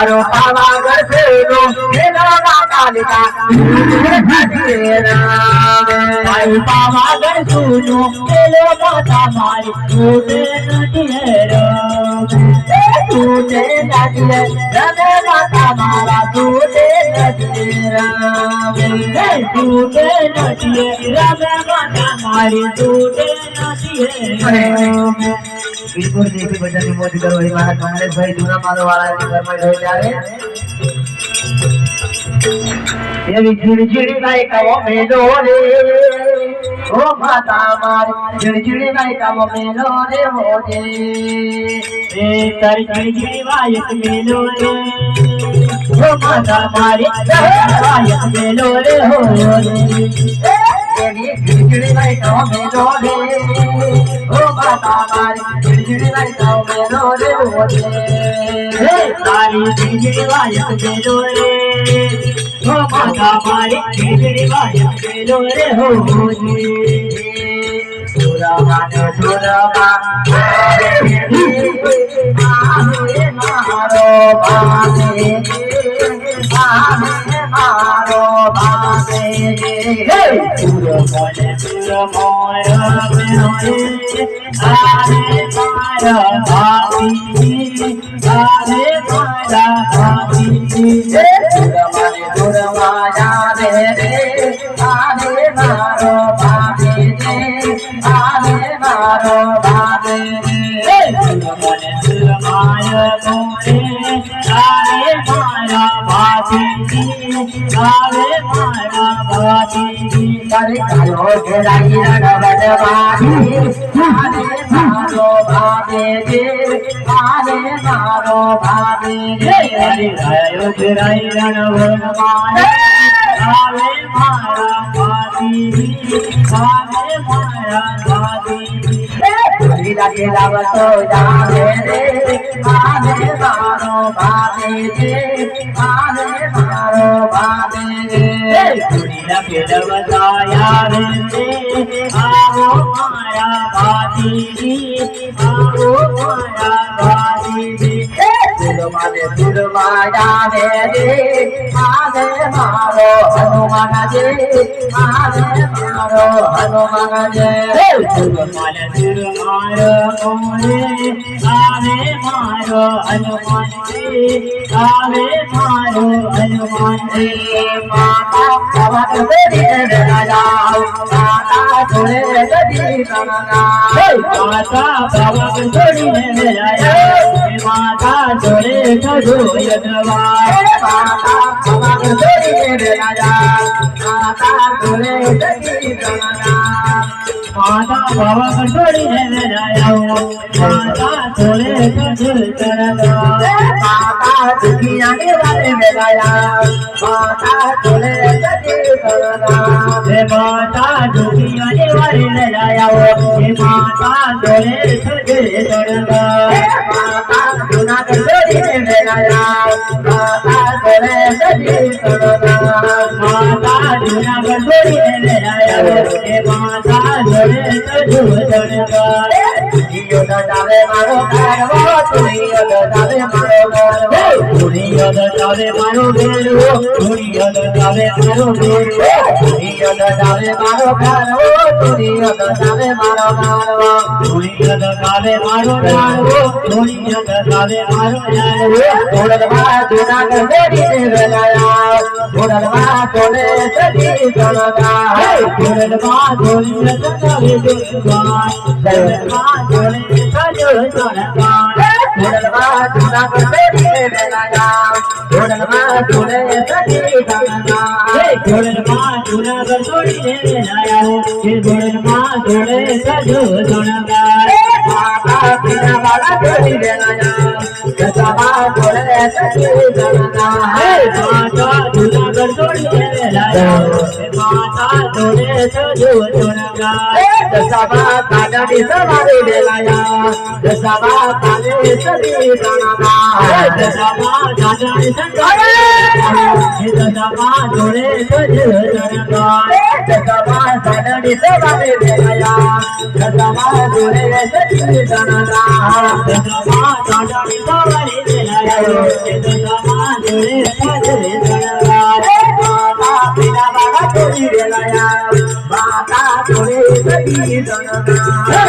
अरो पावागढ़ से लो कालिका भाई पावागढ़ सुनो लो माता मारी टूटे टूटे नदिए रमे माता मारा टूटे टूटे नदिए रमे माता मारी टूटे बिल्कुल देखी बच्चा की मौज करो महाराज भाई जूना मालो वाला घर में रह जाए ये झिड़झिड़ी गाय का वो मेलो रे ओ माता मारी झिड़झिड़ी गाय का वो मेलो रे हो जे ए तर झिड़झिड़ी गाय का मेलो रे ओ माता मारी गाय का मेलो रे हो जे ये झिड़झिड़ी गाय का वो मेलो रे ओ माता मारी झिड़झिड़ी गाय का वो मेलो रे हो जे तारी झिड़झिड़ी गाय का मेलो रे ओ माता मारी झिड़झिड़ी गाय का मेलो रे हो जे सुरमा मारो बाबे मारो बाबे लावतो जाने रे आने मारो बाबे जे आने मारो बाबे जे दुनिया के लवताया रे आओ माया बाती आओ माया बाती सुरमाया रे आने मारो हनुमान जे आने मारो हनुमान जे सुरमाया आवे मारो हनुमान आवे मारो हनुमान माता भवत बेरी राजाओ माता थोड़े गदी गंगा माता भवत थोड़ी राजाओ माता थोड़े गदो यदवा माता भवत थोड़ी राजाओ माता थोड़े गदी गंगा माता बाबा कटोरी है राजाओ माता थोड़े कटोर करगा माता दुनिया के वाले में लाया माता थोड़े कटोर करगा हे माता दुनिया के वाले में लाया हे माता थोड़े कटोर करगा माता दुनिया के वाले में लाया माता थोड़े कटोर करगा माता दुनिया के वाले में लाया हे माता तुलियो जावे मारो घरवो तुलियो जावे मारो घरवो तुलियो जावे मारो घरवो तुलियो जावे मारो घरवो तुलियो जावे मारो घरवो तुलियो जावे मारो घरवो तुलियो जावे मारो घरवो तुलियो जावे मारो घरवो ओडलवा दुना गरी देवलाया ओडलवा तोले सदी गलगा ओडलवा तोले सदी गलगा देवला तोले सदी गलगा ओडलवा दुना गरी देवलाया ओडलवा तोले सदी गलगा ओडलवा दुना गरी देवलाया ओडलवा तोले सदी गलगा माता पिता वाला तोले देवलाया जसवा तोले सदी गलगा माता दुना गरी देवलाया माता जोडे सजू चुनगा दसाबा काजडी सवारी देलाया दसाबा काले सदी गणगा दसाबा काजडी सवारी दसाबा जोडे सजू चुनगा दसाबा काजडी सवारी देलाया दसाबा जोडे सदी गणगा दसाबा काजडी सवारी देलाया दसाबा जोडे सदी गणगा माता पिता बाबा जोडी देलाया माता जोडे सदी गणगा